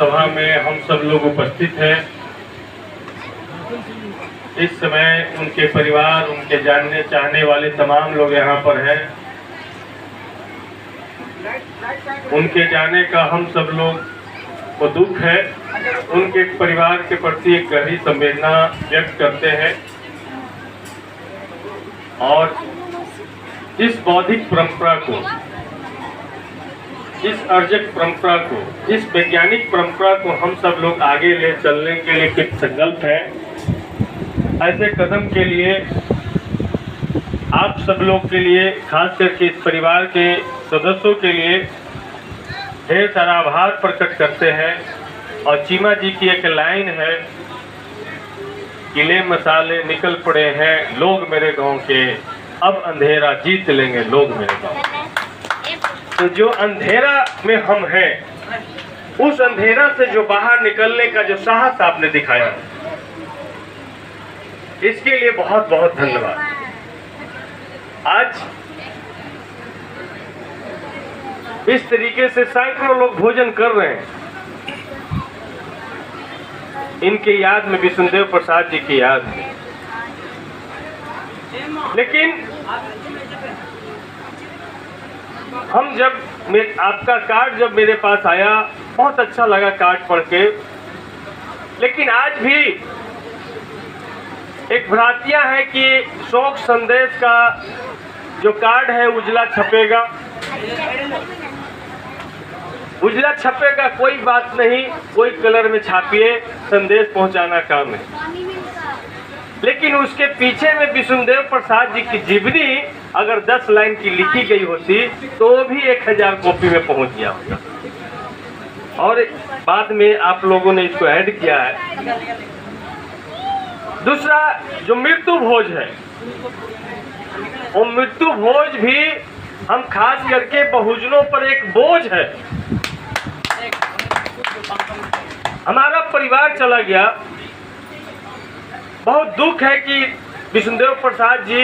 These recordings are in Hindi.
सभा में हम सब लोग उपस्थित हैं। इस समय उनके परिवार, उनके जानने चाहने वाले तमाम लोग यहाँ पर हैं। उनके जाने का हम सब लोग को दुख है। उनके परिवार के प्रति एक गहरी संवेदना व्यक्त करते हैं और इस बौद्धिक परंपरा को, इस अर्जक परंपरा को, इस वैज्ञानिक परंपरा को हम सब लोग आगे ले चलने के लिए कृत संकल्प है। ऐसे कदम के लिए आप सब लोग के लिए, खास करके इस परिवार के सदस्यों के लिए ढेर सारा आभार प्रकट करते हैं। और चीमा जी की एक लाइन है, किले मसाले निकल पड़े हैं लोग मेरे गांव के, अब अंधेरा जीत लेंगे लोग मेरे गांव। तो जो अंधेरा में हम हैं, उस अंधेरा से जो बाहर निकलने का जो साहस आपने दिखाया, इसके लिए बहुत बहुत धन्यवाद। आज इस तरीके से सैकड़ों लोग भोजन कर रहे हैं, इनके याद में, विष्णुदेव प्रसाद जी की याद में। लेकिन हम जब आपका कार्ड जब मेरे पास आया, बहुत अच्छा लगा कार्ड पढ़ के। लेकिन आज भी एक भ्रांतियां है कि शोक संदेश का जो कार्ड है उजला छपेगा, उजला छपेगा, कोई बात नहीं, कोई कलर में छापिए, संदेश पहुंचाना काम है। लेकिन उसके पीछे में विष्णुदेव प्रसाद जी की जीवनी अगर 10 लाइन की लिखी गई होती तो भी 1000 कॉपी में पहुंच गया होता। और बाद में आप लोगों ने इसको ऐड किया है। दूसरा जो मृत्यु भोज है, वो मृत्यु भोज भी हम खास करके बहुजनों पर एक बोझ है। हमारा परिवार चला गया, बहुत दुख है कि विष्णुदेव प्रसाद जी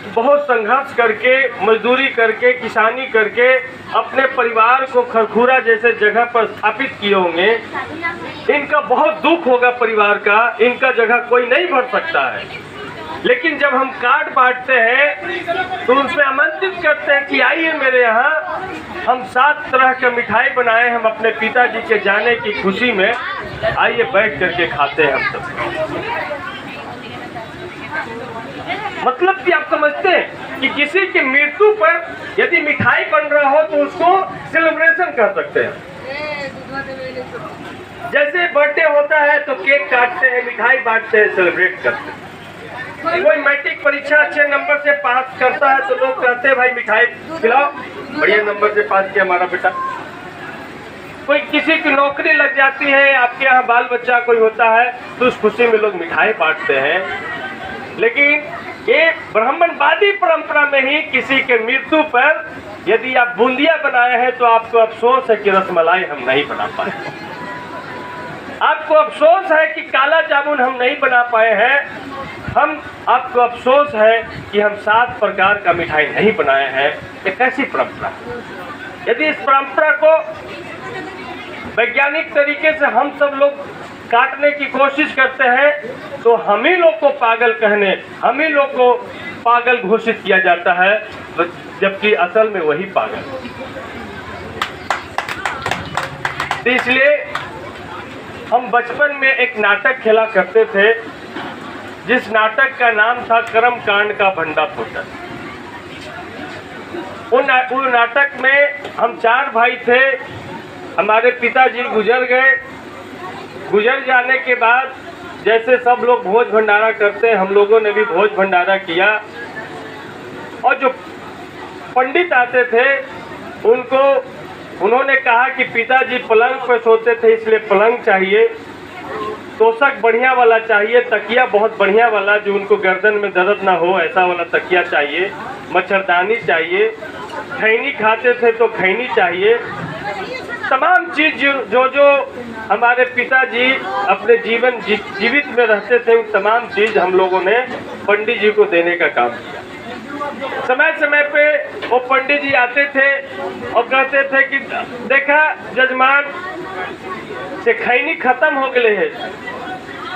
बहुत संघर्ष करके, मजदूरी करके, किसानी करके अपने परिवार को खरखुरा जैसे जगह पर स्थापित किए होंगे। इनका बहुत दुख होगा परिवार का, इनका जगह कोई नहीं भर सकता है। लेकिन जब हम कार्ड बांटते हैं तो उसमें आमंत्रित करते हैं कि आइए मेरे यहाँ, हम 7 तरह के मिठाई बनाए, हम अपने पिताजी के जाने की खुशी में, आइए बैठ करके खाते हैं हम सब। मतलब कि आप समझते हैं कि किसी की मृत्यु पर यदि मिठाई बन रहा हो तो उसको सेलिब्रेशन कर सकते हैं। जैसे बर्थडे होता है तो केक काटते हैं, मिठाई बांटते हैं, सेलिब्रेट करते हैं। कोई मैट्रिक परीक्षा अच्छे नंबर से पास करता है तो लोग कहते हैं भाई मिठाई खिलाओ, बढ़िया नंबर से पास किया हमारा बेटा। कोई किसी की नौकरी लग जाती है, आपके यहाँ बाल बच्चा कोई होता है तो उस खुशी में लोग मिठाई बांटते हैं। लेकिन ये ब्राह्मणवादी परंपरा में ही किसी के मृत्यु पर यदि आप बूंदिया बनाए हैं तो आपको अफसोस है कि रसमलाई हम नहीं बना पाए, आपको अफसोस है कि काला जामुन हम नहीं बना पाए हैं, आपको अफसोस है कि हम 7 प्रकार का मिठाई नहीं बनाए हैं। एक ऐसी परंपरा, यदि इस परंपरा को वैज्ञानिक तरीके से हम सब लोग काटने की कोशिश करते हैं तो हम ही लोग को पागल कहने, हम ही लोग को पागल घोषित किया जाता है, जबकि असल में वही पागल। तो इसलिए हम बचपन में एक नाटक खेला करते थे, जिस नाटक का नाम था कर्म कांड का भंडा फोटा। उन नाटक में हम 4 भाई थे। हमारे पिताजी गुजर गए। गुजर जाने के बाद जैसे सब लोग भोज भंडारा करते हैं, हम लोगों ने भी भोज भंडारा किया। और जो पंडित आते थे उन्होंने कहा कि पिताजी पलंग पर सोते थे इसलिए पलंग चाहिए, तोशक बढ़िया वाला चाहिए, तकिया बहुत बढ़िया वाला जो उनको गर्दन में दर्द ना हो ऐसा वाला तकिया चाहिए, मच्छरदानी चाहिए, खैनी खाते थे तो खैनी चाहिए। तमाम चीज जो हमारे पिताजी अपने जीवित में रहते थे, उन तमाम चीज हम लोगों ने पंडित जी को देने का काम किया। समय समय पे वो पंडित जी आते थे और कहते थे कि देखा जजमान से खैनी खत्म हो गए है,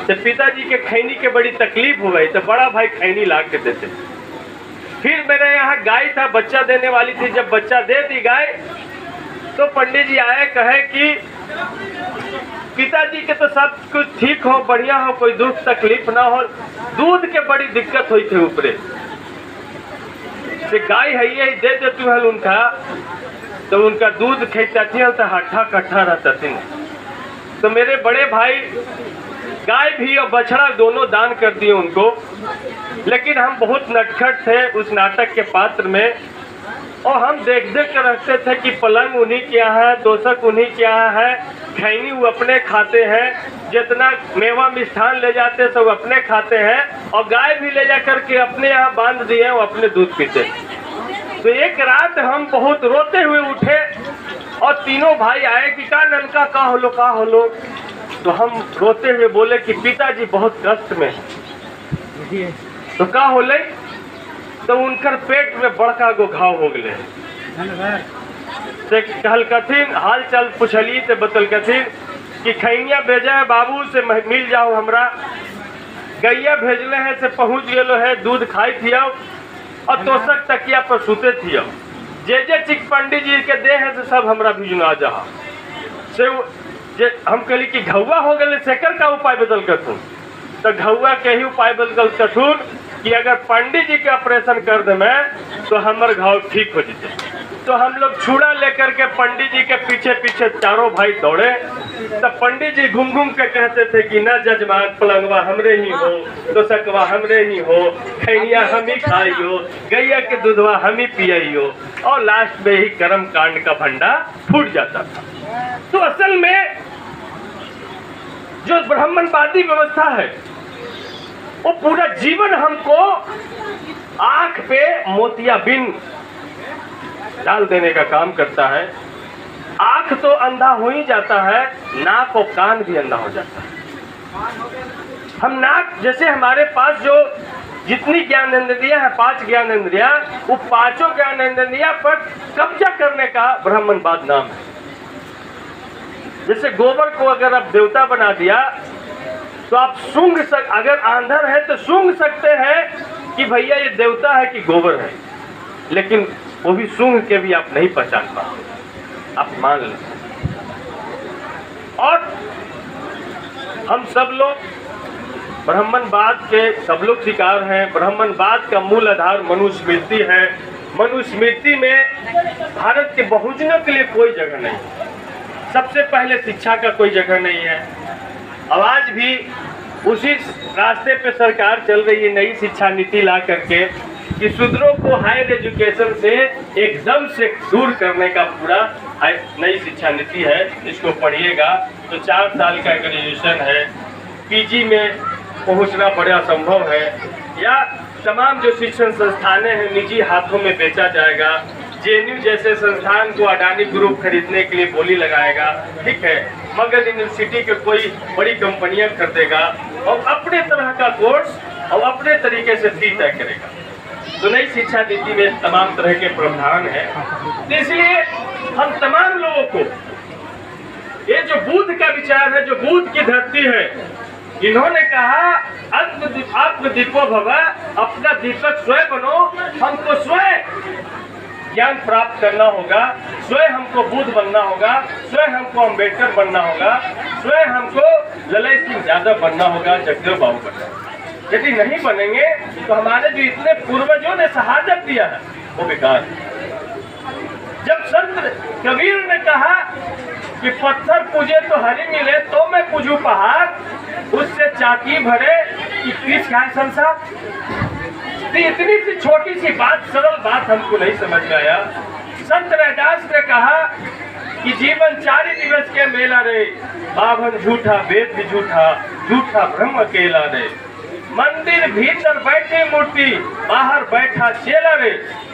तो पिताजी के खैनी के बड़ी तकलीफ हो गई, तो बड़ा भाई खैनी ला के देते। फिर मेरे यहाँ गाय था, बच्चा देने वाली थी, जब बच्चा दे दी गाय तो पंडित जी आए, कहे कि पिताजी के तो सब कुछ ठीक हो, बढ़िया हो, कोई दुख तकलीफ ना हो, दूध के बड़ी दिक्कत हुई थी ऊपरे से गाय है ये दे देती है उनका, तो उनका दूध खेता थी तो हट्ठा कट्ठा रहता थी। तो मेरे बड़े भाई गाय भी और बछड़ा दोनों दान कर दिए उनको, लेकिन हम बहुत नटखट थे उस नाटक के पात्र में, और हम देख देख कर रखते थे कि पलंग उन्हीं क्या है, तोशक उन्हीं क्या है, खैनी वो अपने खाते हैं, जितना मेवा मिष्ठान ले जाते सब अपने खाते हैं, और गाय भी ले जा करके अपने यहाँ बांध दिए, वो अपने दूध पीते। तो एक रात हम बहुत रोते हुए उठे और तीनों भाई आए कि का ननका का होलो। तो हम रोते हुए बोले कि पिताजी बहुत कष्ट में। तो का होले? तो उनकर पेट में बड़का गो घाव हो गए। से कहल कथिन हाल चाल पूछली तो बतल कथिन कि खैनिया भेजा है बाबू से मिल जाओ, हमरा गैया भेजले है से पहुँच गए है, दूध खाई थिया और तोशक तकिया पर सुते थिया, जे चिक पंडित जी के दे है तो सब हमरा भिजुना जहा से जे हम कहली कि घौआ हो गए सेकर का उपाय बदल कथुन, तो घौआ के ही उपाय बदल कथुन कि अगर पंडित जी के ऑपरेशन कर दे मैं तो हमार घाव ठीक हो जाते। तो हम लोग छुड़ा लेकर के पंडित जी के पीछे पीछे चारों भाई दौड़े, तब पंडित जी घूम घूम के कहते थे कि न जजमान पलंगवा हमरे ही हो, तो सकवा हमरे ही हो, खैनिया हम ही खाइयो, गैया के दूधवा हम ही पियो, और लास्ट में ही कर्म कांड का भंडा फूट जाता था। तो असल में जो ब्राह्मणवादी व्यवस्था है वो पूरा जीवन हमको आंख पे मोतियाबिंद डाल देने का काम करता है। आंख तो अंधा हो ही जाता है, नाक और कान भी अंधा हो जाता है। हम नाक जैसे हमारे पास जो जितनी ज्ञानेंद्रियां हैं, 5 ज्ञानेंद्रियां, वो पांचों ज्ञानेंद्रियां पर कब्जा करने का ब्राह्मणवाद नाम है। जैसे गोबर को अगर आप देवता बना दिया तो आप अगर आंधर है तो सूंघ सकते हैं कि भैया ये देवता है कि गोबर है, लेकिन वो भी सूंघ के भी आप नहीं पहचान पाते, आप मान लें। और हम सब लोग ब्राह्मणवाद के सब लोग शिकार हैं। ब्राह्मणवाद का मूल आधार मनुस्मृति है। मनुस्मृति में भारत के बहुजनों के लिए कोई जगह नहीं है। सबसे पहले शिक्षा का कोई जगह नहीं है। अब आज भी उसी रास्ते पे सरकार चल रही है, नई शिक्षा नीति ला करके कि शूद्रों को हायर एजुकेशन से एकदम से दूर करने का पूरा नई शिक्षा नीति है। इसको पढ़िएगा तो 4 साल का ग्रेजुएशन है, पीजी में पहुंचना बड़ा संभव है, या तमाम जो शिक्षण संस्थानें हैं निजी हाथों में बेचा जाएगा। जेएनयू जैसे संस्थान को अडानी ग्रुप खरीदने के लिए बोली लगाएगा, ठीक है, मगर यूनिवर्सिटी के कोई बड़ी कंपनियां खरीदेगा और अपने तरह का कोर्स और अपने तरीके से फी तय करेगा। तो नई शिक्षा नीति में तमाम तरह के प्रावधान है। तो इसलिए हम तमाम लोगों को ये जो बुद्ध का विचार है, जो बुद्ध की धरती है, इन्होंने कहा आत्मदीपो भव, अपना दीपक स्वयं बनो। हमको स्वयं ज्ञान प्राप्त करना होगा, स्वयं हमको बुद्ध बनना होगा, स्वयं हमको अम्बेडकर बनना होगा, स्वयं हमको ललय सिंह यादव बनना होगा, जगदेव बाबू बनना होगा। यदि नहीं बनेंगे तो हमारे जो इतने पूर्वजों ने शहादत दिया है वो बेकार है। जब संत कबीर ने कहा कि पत्थर पूजे तो हरि मिले, तो मैं पूजू पहाड़, उससे चाकी भरे कि पीछ खाए संसार। तो इतनी सी छोटी सी बात, सरल बात हमको नहीं समझ में आया। संत रैदास ने कहा कि जीवन 4 दिवस के मेला रे, बाभन झूठा वेद भी झूठा, झूठा ब्रह्म अकेला रे। मंदिर भीतर बैठे मूर्ति, बाहर बैठा चेला रे।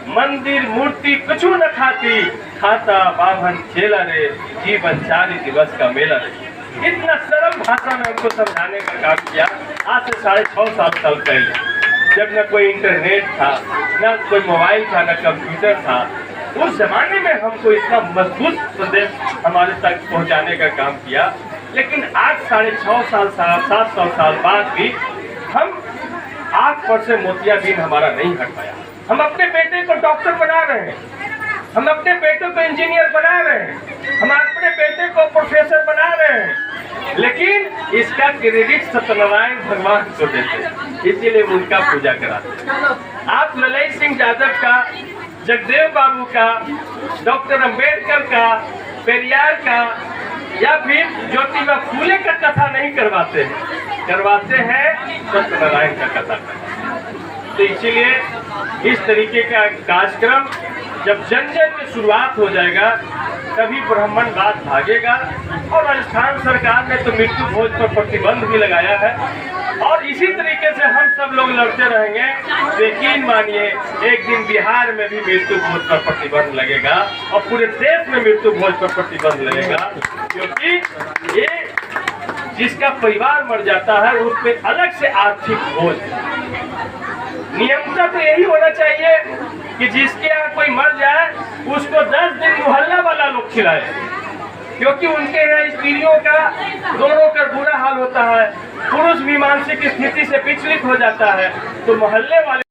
मंदिर मूर्ति कुछ न खाती, खाता बाभन चेला रे। जीवन 4 दिवस का मेला रे। इतना सरल भाषा में हमको समझाने का काम किया आज से 6.5 साल पहले। जब न कोई इंटरनेट था, न कोई मोबाइल था, न कंप्यूटर था, उस जमाने में हमको इतना मजबूत संदेश हमारे तक पहुंचाने का काम किया। लेकिन आज 650 साल बाद भी हम आँख पर से मोतियाबिंद हमारा नहीं हट पाया। हम अपने बेटे को डॉक्टर बना रहे हैं, हम अपने बेटे को इंजीनियर बना रहे हैं, हम अपने बेटे को प्रोफेसर बना रहे हैं, लेकिन इसका क्रेडिट सत्यनारायण भगवान को देते हैं, इसीलिए उनका पूजा कराते हैं। आप ललित सिंह यादव का, जगदेव बाबू का, डॉक्टर अंबेडकर का, पेरियार का या फिर ज्योतिबा फूले का कथा नहीं करवाते हैं, करवाते हैं सत्यनारायण का कथा। तो इसीलिए इस तरीके का कार्यक्रम जब जन जन में शुरुआत हो जाएगा तभी ब्राह्मणवाद भागेगा। और राजस्थान सरकार ने तो मृत्यु भोज पर प्रतिबंध भी लगाया है और इसी तरीके से हम सब लोग लड़ते रहेंगे। यकीन मानिए एक दिन बिहार में भी मृत्यु भोज पर प्रतिबंध लगेगा और पूरे देश में मृत्यु भोज पर प्रतिबंध लगेगा, क्योंकि ये जिसका परिवार मर जाता है उस पर अलग से आर्थिक बोझ। नियमता तो यही होना चाहिए कि जिसके यहाँ कोई मर जाए उसको 10 दिन मोहल्ला वाला लोग खिलाए, क्योंकि उनके यहाँ स्त्रियों का दोनों का बुरा हाल होता है, पुरुष भी मानसिक स्थिति से विचलित हो जाता है, तो मोहल्ले वाले